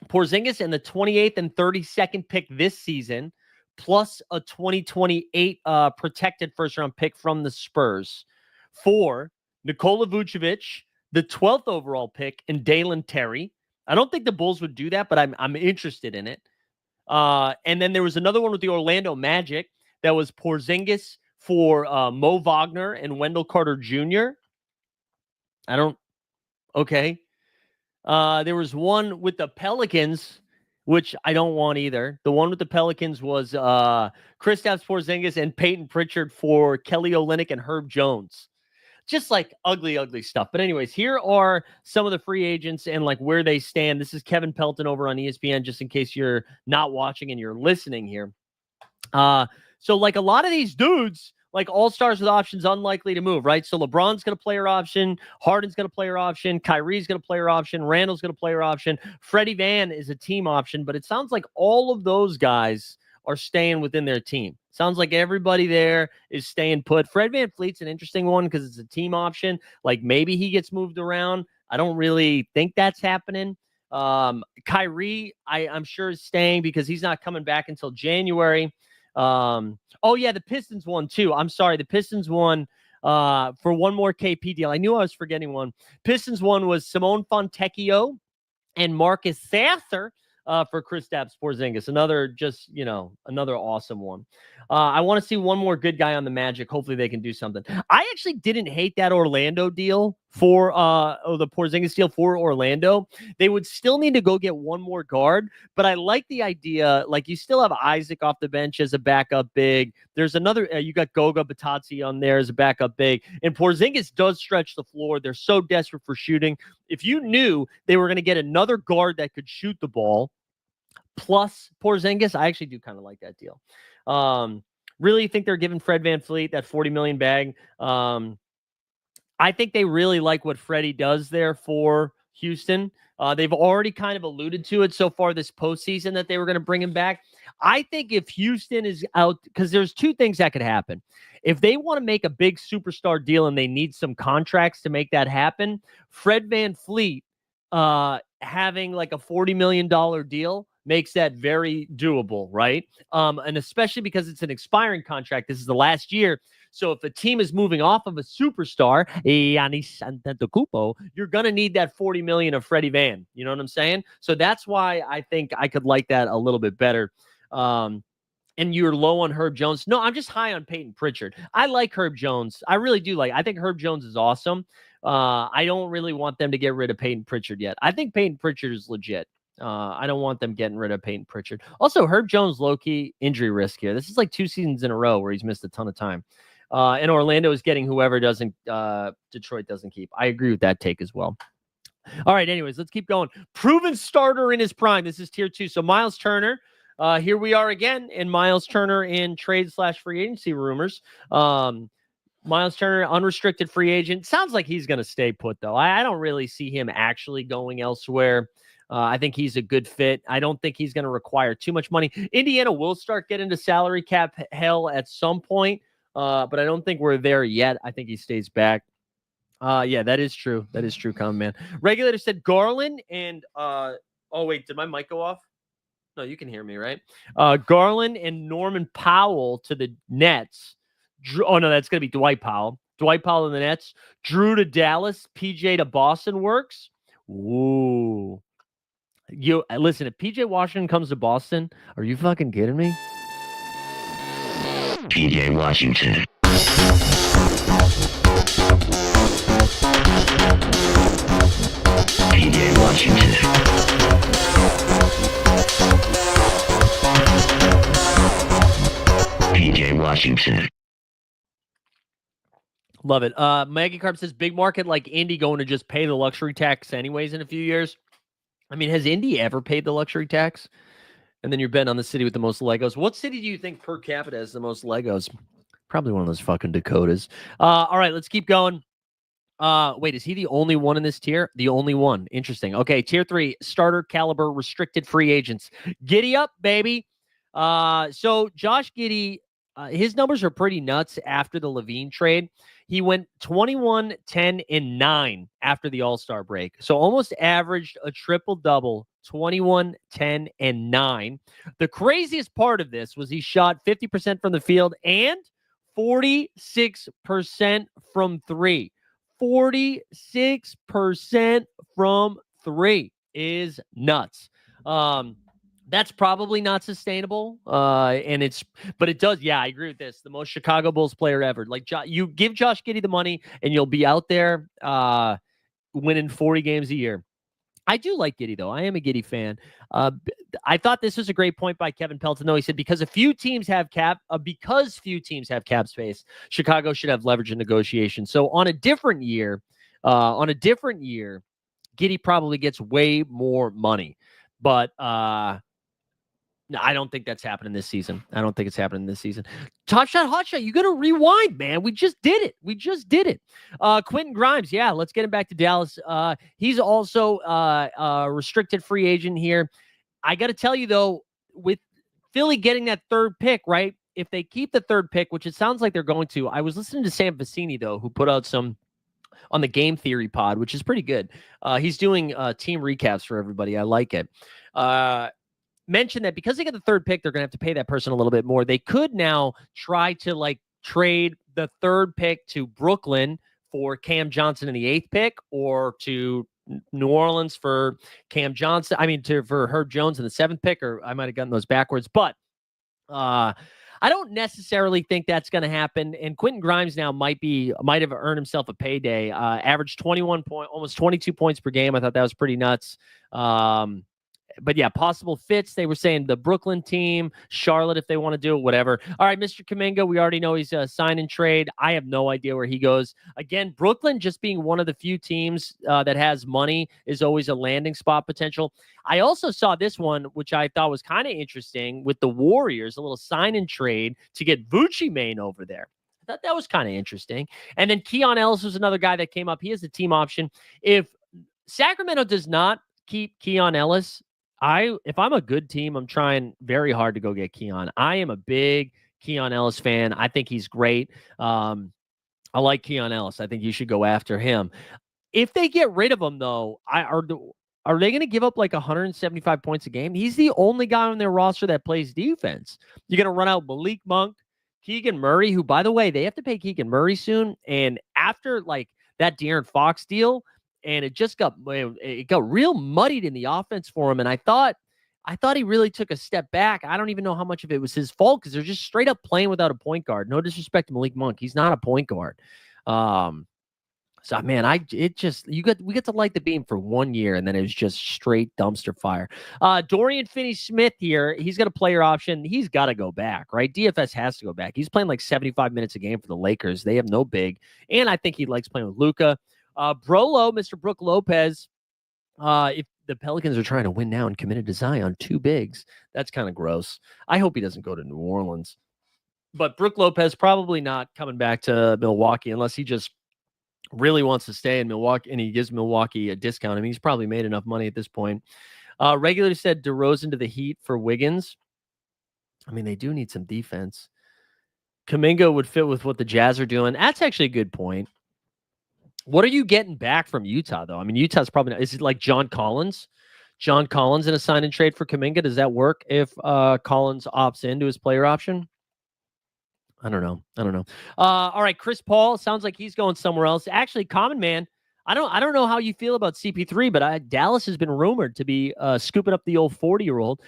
28th and 32nd pick this season, plus a 2028 protected first-round pick from the Spurs for Nikola Vucevic, the 12th overall pick, and Dalen Terry. I don't think the Bulls would do that, but I'm interested in it. And then there was another one with the Orlando Magic that was Porzingis for Mo Wagner and Wendell Carter Jr. Okay. There was one with the Pelicans, which I don't want either. The one with the Pelicans was Kristaps Porzingis and Peyton Pritchard for Kelly Olynyk and Herb Jones. Just like ugly, ugly stuff. But anyways, here are some of the free agents and like where they stand. This is Kevin Pelton over on ESPN, just in case you're not watching and you're listening here. So like a lot of these dudes, like all-stars with options, unlikely to move, right? So LeBron's going to player option. Harden's going to player option. Kyrie's going to player option. Randall's going to player option. Freddie Van is a team option, but it sounds like all of those guys are staying within their team. Sounds like everybody there is staying put. Fred VanVleet's an interesting one because it's a team option. Like maybe he gets moved around. I don't really think that's happening. Kyrie, I'm sure is staying because he's not coming back until January. The Pistons won too. I'm sorry. The Pistons won for one more KP deal. I knew I was forgetting one. Pistons one was Simone Fontecchio and Marcus Sasser for Kristaps Porzingis. Another awesome one. I want to see one more good guy on the Magic. Hopefully they can do something. I actually didn't hate that Orlando deal for the Porzingis deal for Orlando. They would still need to go get one more guard, but I like the idea. Like you still have Isaac off the bench as a backup big. There's another, you got Goga Batazzi on there as a backup big, and Porzingis does stretch the floor. They're so desperate for shooting. If you knew they were going to get another guard that could shoot the ball plus Porzingis, I actually do kind of like that deal. Really think they're giving Fred VanVleet that $40 million bag. I think they really like what Freddie does there for Houston. They've already kind of alluded to it so far this postseason that they were going to bring him back. I think if Houston is out, because there's two things that could happen. If they want to make a big superstar deal and they need some contracts to make that happen, Fred VanVleet having like a $40 million deal makes that very doable, right? And especially because it's an expiring contract. This is the last year. So if a team is moving off of a superstar, Giannis Antetokounmpo, you're going to need that $40 million of Freddie Van. You know what I'm saying? So that's why I think I could like that a little bit better. And you're low on Herb Jones. No, I'm just high on Peyton Pritchard. I like Herb Jones. I really do I think Herb Jones is awesome. I don't really want them to get rid of Peyton Pritchard yet. I think Peyton Pritchard is legit. I don't want them getting rid of Peyton Pritchard. Also, Herb Jones, low-key injury risk here. This is like 2 seasons in a row where he's missed a ton of time. And Orlando is getting whoever Detroit doesn't keep. I agree with that take as well. All right, anyways, let's keep going. Proven starter in his prime. This is tier 2. So Miles Turner, here we are again in Miles Turner in trade/free agency rumors. Miles Turner, unrestricted free agent. Sounds like he's going to stay put, though. I don't really see him actually going elsewhere. I think he's a good fit. I don't think he's going to require too much money. Indiana will start getting into salary cap hell at some point, but I don't think we're there yet. I think he stays back. Yeah, that is true. That is true, Common Man. Regulator said Garland and oh, wait, did my mic go off? No, you can hear me, right? Garland and Norman Powell to the Nets. Oh, no, that's going to be Dwight Powell. Dwight Powell and the Nets. Drew to Dallas. PJ to Boston works. Ooh. Listen, if PJ Washington comes to Boston, are you fucking kidding me? PJ Washington. PJ Washington. PJ Washington. Love it. Maggie Carp says big market like Indy going to just pay the luxury tax anyways in a few years. I mean, has Indy ever paid the luxury tax? And then you're betting on the city with the most Legos. What city do you think per capita has the most Legos? Probably one of those fucking Dakotas. All right, let's keep going. Wait, is he the only one in this tier? The only one. Interesting. Okay, tier 3, starter caliber restricted free agents. Giddy up, baby. So Josh Giddey, his numbers are pretty nuts after the Levine trade. He went 21, 10, and 9 after the All-Star break. So almost averaged a triple-double, 21, 10, and 9. The craziest part of this was he shot 50% from the field and 46% from 3. 46% from 3 is nuts. That's probably not sustainable. But it does. Yeah, I agree with this. The most Chicago Bulls player ever. Like, you give Josh Giddey the money and you'll be out there winning 40 games a year. I do like Giddey, though. I am a Giddey fan. I thought this was a great point by Kevin Pelton, though. He said, because few teams have cap space, Chicago should have leverage in negotiations. So on a different year, Giddey probably gets way more money. But no, I don't think that's happening this season. Top Shot, Hot Shot, you got to rewind, man. We just did it. Quentin Grimes, yeah, let's get him back to Dallas. He's also a restricted free agent here. I got to tell you, though, with Philly getting that third pick, right? If they keep the third pick, which it sounds like they're going to, I was listening to Sam Vecini, though, who put out some on the Game Theory pod, which is pretty good. He's doing team recaps for everybody. I like it. Mentioned that because they get the third pick, they're going to have to pay that person a little bit more. They could now try to trade the third pick to Brooklyn for Cam Johnson in the 8th pick, or to New Orleans for Cam Johnson. For Herb Jones in the 7th pick, or I might have gotten those backwards. But I don't necessarily think that's going to happen. And Quentin Grimes now might have earned himself a payday. Averaged 21 points, almost 22 points per game. I thought that was pretty nuts. But yeah, possible fits. They were saying the Brooklyn team, Charlotte, if they want to do it, whatever. All right, Mr. Kuminga, we already know he's a sign and trade. I have no idea where he goes. Again, Brooklyn just being one of the few teams that has money is always a landing spot potential. I also saw this one, which I thought was kind of interesting, with the Warriors, a little sign and trade to get Vucci Mane over there. I thought that was kind of interesting. And then Keon Ellis was another guy that came up. He has a team option. If Sacramento does not keep Keon Ellis, if I'm a good team, I'm trying very hard to go get Keon. I am a big Keon Ellis fan. I think he's great. I like Keon Ellis. I think you should go after him. If they get rid of him, though, are they going to give up 175 points a game? He's the only guy on their roster that plays defense. You're going to run out Malik Monk, Keegan Murray, who, by the way, they have to pay Keegan Murray soon. And after that De'Aaron Fox deal, and it got real muddied in the offense for him. And I thought he really took a step back. I don't even know how much of it was his fault, because they're just straight up playing without a point guard. No disrespect to Malik Monk. He's not a point guard. So man, we get to light the beam for 1 year, and then it was just straight dumpster fire. Dorian Finney-Smith here, he's got a player option. He's got to go back, right? DFS has to go back. He's playing 75 minutes a game for the Lakers. They have no big, and I think he likes playing with Luka. Brolo, Mr. Brook Lopez, if the Pelicans are trying to win now and committed to Zion, 2 bigs, that's kind of gross. I hope he doesn't go to New Orleans. But Brook Lopez probably not coming back to Milwaukee unless he just really wants to stay in Milwaukee and he gives Milwaukee a discount. I mean, he's probably made enough money at this point. Regularly said DeRozan to the Heat for Wiggins. I mean, they do need some defense. Kuminga would fit with what the Jazz are doing. That's actually a good point. What are you getting back from Utah, though? I mean, Utah's probably not. Is it like John Collins? John Collins in a sign and trade for Kuminga? Does that work if Collins opts into his player option? I don't know. All right, Chris Paul sounds like he's going somewhere else. Actually, Common Man, I don't know how you feel about CP3, but Dallas has been rumored to be scooping up the old 40-year-old.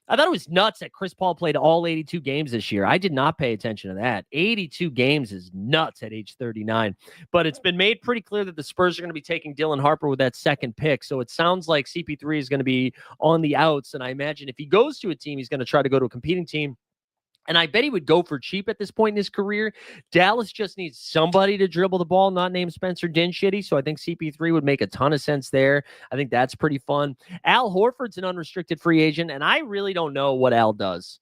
I thought it was nuts that Chris Paul played all 82 games this year. I did not pay attention to that. 82 games is nuts at age 39. But it's been made pretty clear that the Spurs are going to be taking Dylan Harper with that second pick. So it sounds like CP3 is going to be on the outs. And I imagine if he goes to a team, he's going to try to go to a competing team. And I bet he would go for cheap at this point in his career. Dallas just needs somebody to dribble the ball, not named Spencer Dinwiddie. So I think CP3 would make a ton of sense there. I think that's pretty fun. Al Horford's an unrestricted free agent, and I really don't know what Al does.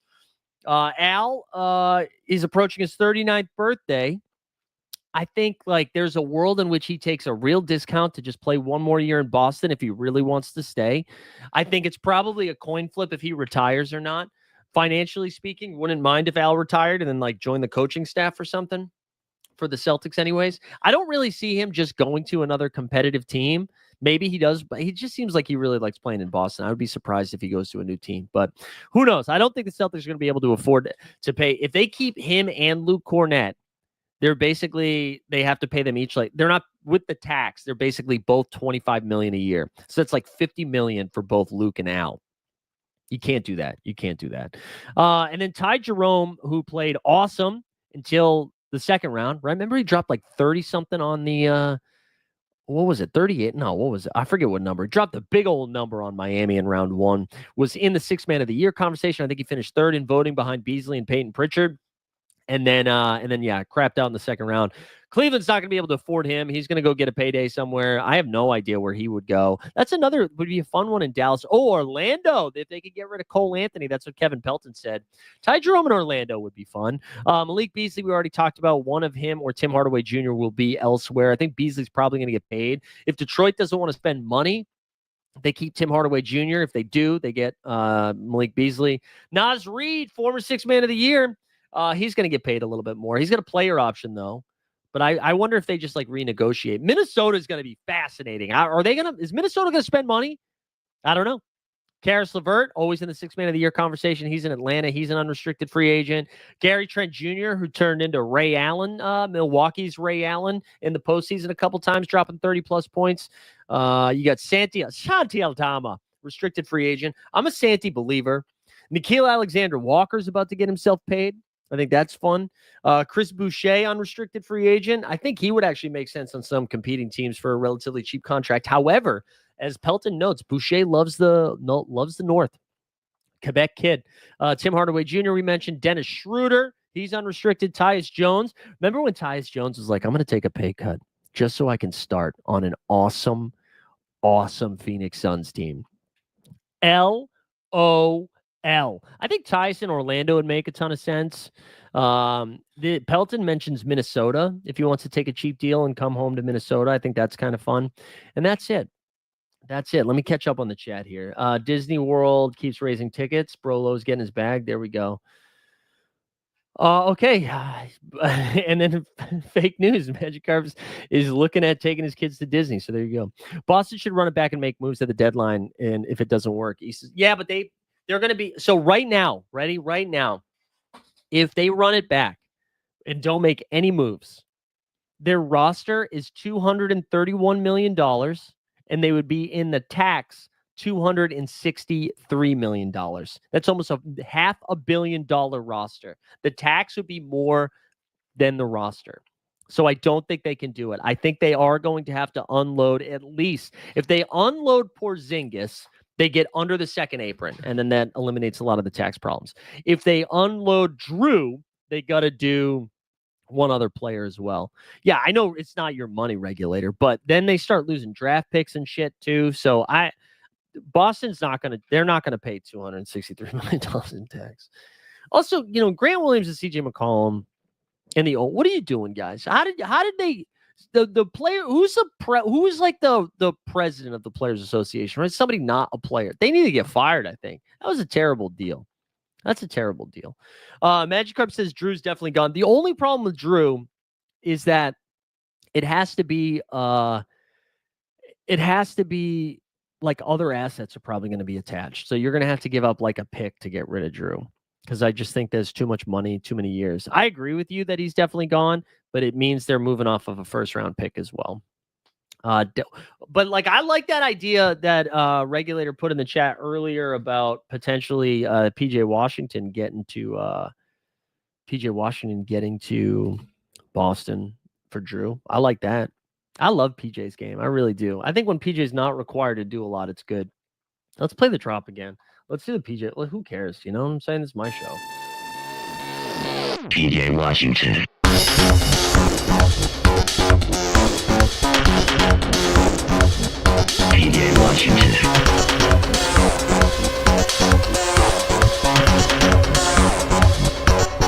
Al is approaching his 39th birthday. I think like there's a world in which he takes a real discount to just play one more year in Boston if he really wants to stay. I think it's probably a coin flip if he retires or not. Financially speaking, wouldn't mind if Al retired and then like join the coaching staff or something for the Celtics anyways. I don't really see him just going to another competitive team. Maybe he does, but he just seems like he really likes playing in Boston. I would be surprised if he goes to a new team, but who knows? I don't think the Celtics are going to be able to afford to pay. If they keep him and Luke Cornett, they have to pay them each, like they're not with the tax. They're basically both $25 million a year. So that's like $50 million for both Luke and Al. You can't do that. And then Ty Jerome, who played awesome until the second round, right? Remember he dropped like 30-something on the, what was it, 38? No, what was it? I forget what number. He dropped a big old number on Miami in round one, was in the sixth man of the year conversation. I think he finished third in voting behind Beasley and Peyton Pritchard. And then, crapped out in the second round. Cleveland's not going to be able to afford him. He's going to go get a payday somewhere. I have no idea where he would go. That's would be a fun one in Dallas. Oh, Orlando. If they could get rid of Cole Anthony, that's what Kevin Pelton said. Ty Jerome in Orlando would be fun. Malik Beasley, we already talked about. One of him or Tim Hardaway Jr. will be elsewhere. I think Beasley's probably going to get paid. If Detroit doesn't want to spend money, they keep Tim Hardaway Jr. If they do, they get Malik Beasley. Naz Reid, former sixth man of the year. He's going to get paid a little bit more. He's got a player option, though. But I wonder if they just like renegotiate. Minnesota is going to be fascinating. Is Minnesota going to spend money? I don't know. Karis LeVert, always in the sixth man of the year conversation. He's in Atlanta. He's an unrestricted free agent. Gary Trent Jr., who turned into Ray Allen, Milwaukee's Ray Allen in the postseason a couple times, dropping 30-plus points. You got Santi Aldama, restricted free agent. I'm a Santi believer. Nickeil Alexander-Walker's about to get himself paid. I think that's fun. Chris Boucher, unrestricted free agent. I think he would actually make sense on some competing teams for a relatively cheap contract. However, as Pelton notes, Boucher loves the North. Quebec kid. Tim Hardaway Jr., we mentioned. Dennis Schroeder, he's unrestricted. Tyus Jones. Remember when Tyus Jones was like, I'm going to take a pay cut just so I can start on an awesome Phoenix Suns team. LOL. I think Tyus in Orlando would make a ton of sense. The Pelton mentions Minnesota. If he wants to take a cheap deal and come home to Minnesota, I think that's kind of fun. And that's it. Let me catch up on the chat here. Disney World keeps raising tickets. Brolo's getting his bag. There we go. Okay. And then fake news. Magikarp is looking at taking his kids to Disney. So there you go. Boston should run it back and make moves at the deadline. And if it doesn't work, he says, yeah, but they're going to be. So right now, right now, if they run it back and don't make any moves, their roster is $231 million, and they would be in the tax $263 million. That's almost a $500 million roster. The tax would be more than the roster. So I don't think they can do it. I think they are going to have to unload at least. If they unload Porzingis, they get under the second apron, and then that eliminates a lot of the tax problems. If they unload Drew, they got to do one other player as well. Yeah, I know it's not your money regulator, but then they start losing draft picks and shit too. So Boston's not going to, they're not going to pay $263 million in tax. Also, Grant Williams and CJ McCollum and what are you doing, guys? How did they, the player, who's like the president of the Players Association, right? Somebody not a player. They need to get fired, I think. That was a terrible deal. That's a terrible deal. Magikarp says Drew's definitely gone. The only problem with Drew is that it has to be like other assets are probably going to be attached. So you're going to have to give up like a pick to get rid of Drew, because I just think there's too much money, too many years. I agree with you that he's definitely gone, but it means they're moving off of a first round pick as well. But like, I like that idea that Regulator put in the chat earlier about potentially PJ Washington getting to Boston for Drew. I like that. I love PJ's game. I really do. I think when PJ's not required to do a lot, it's good. Let's play the drop again. Let's do the PJ. Well, who cares? You know what I'm saying? This is my show. PJ Washington. PJ Washington.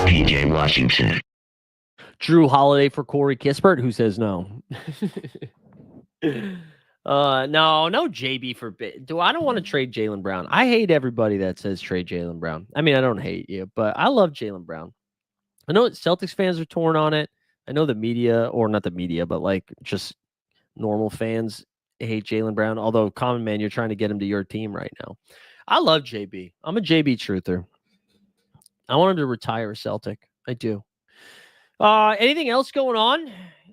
PJ Washington. Drew Holiday for Corey Kispert, who says no. No JB for I don't want to trade Jaylen Brown. I hate everybody that says trade Jaylen Brown. I mean, I don't hate you, but I love Jaylen Brown. I know Celtics fans are torn on it. I know the media, or not the media, but like just normal fans hate Jaylen Brown. Although, Common Man, you're trying to get him to your team right now. I love JB. I'm a JB truther. I want him to retire a Celtic. I do. Anything else going on?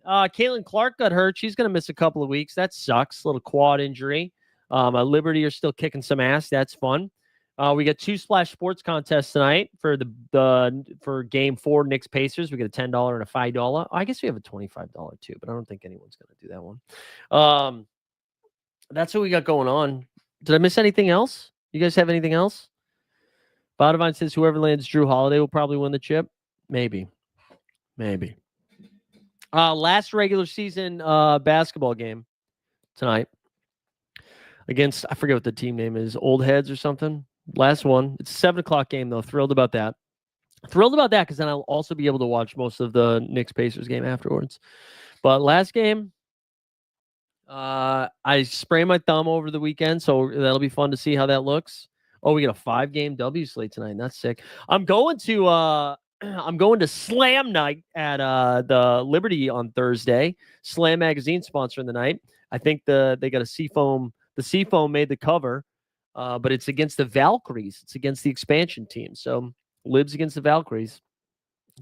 Caitlin Clark got hurt. She's going to miss a couple of weeks. That sucks. Little quad injury. Liberty are still kicking some ass. That's fun. We got 2 Splash Sports contests tonight for for Game 4 Knicks Pacers. We got a $10 and a $5. I guess we have a $25 too, but I don't think anyone's going to do that one. That's what we got going on. Did I miss anything else? You guys have anything else? Bodivine says whoever lands Drew Holiday will probably win the chip. Maybe. Last regular season basketball game tonight against, I forget what the team name is, Old Heads or something. Last one. It's a 7:00 game, though. Thrilled about that because then I'll also be able to watch most of the Knicks Pacers game afterwards. But last game, I sprained my thumb over the weekend, so that'll be fun to see how that looks. Oh, we got a 5-game W slate tonight. That's sick. I'm going to Slam Night at the Liberty on Thursday. Slam Magazine sponsoring the night. I think they got a Seafoam. The Seafoam made the cover, but it's against the Valkyries. It's against the expansion team. So Libs against the Valkyries.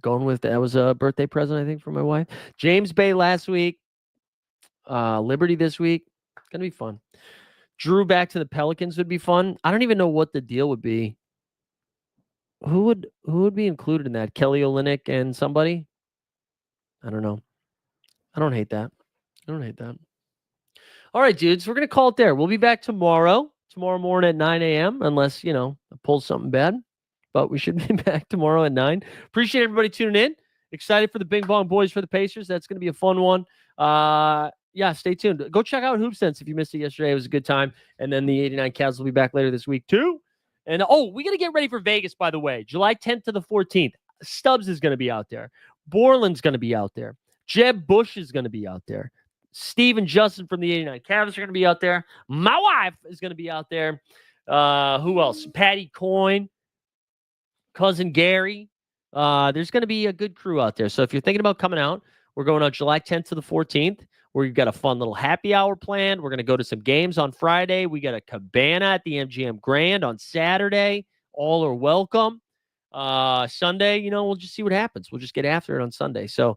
Going with that was a birthday present, I think, for my wife. James Bay last week. Liberty this week. It's gonna be fun. Drew back to the Pelicans would be fun. I don't even know what the deal would be. Who would be included in that? Kelly Olynyk and somebody? I don't know. I don't hate that. All right, dudes, we're going to call it there. We'll be back tomorrow morning at 9 a.m. unless, I pull something bad. But we should be back tomorrow at 9. Appreciate everybody tuning in. Excited for the Bing Bong Boys for the Pacers. That's going to be a fun one. Yeah, stay tuned. Go check out Hoop Sense if you missed it yesterday. It was a good time. And then the 89 Cavs will be back later this week, too. And, we got to get ready for Vegas, by the way. July 10th to the 14th. Stubbs is going to be out there. Borland's going to be out there. Jeb Bush is going to be out there. Steve and Justin from the 89 Cavs are going to be out there. My wife is going to be out there. Who else? Patty Coyne. Cousin Gary. There's going to be a good crew out there. So if you're thinking about coming out, we're going out July 10th to the 14th. We've got a fun little happy hour planned. We're going to go to some games on Friday. We got a cabana at the MGM Grand on Saturday. All are welcome. Sunday, we'll just see what happens. We'll just get after it on Sunday. So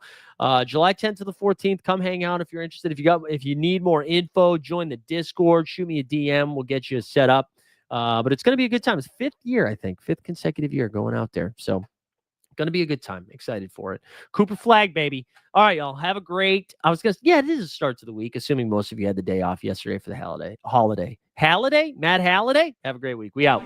July 10th to the 14th, come hang out if you're interested. If you need more info, join the Discord, shoot me a DM. We'll get you set up. But it's going to be a good time. It's 5th year, I think. 5th consecutive year going out there. So going to be a good time. Excited for it. Cooper Flag, baby. All right, y'all. Have a great... it is the start to the week, assuming most of you had the day off yesterday for the holiday. Matt Halliday? Have a great week. We out.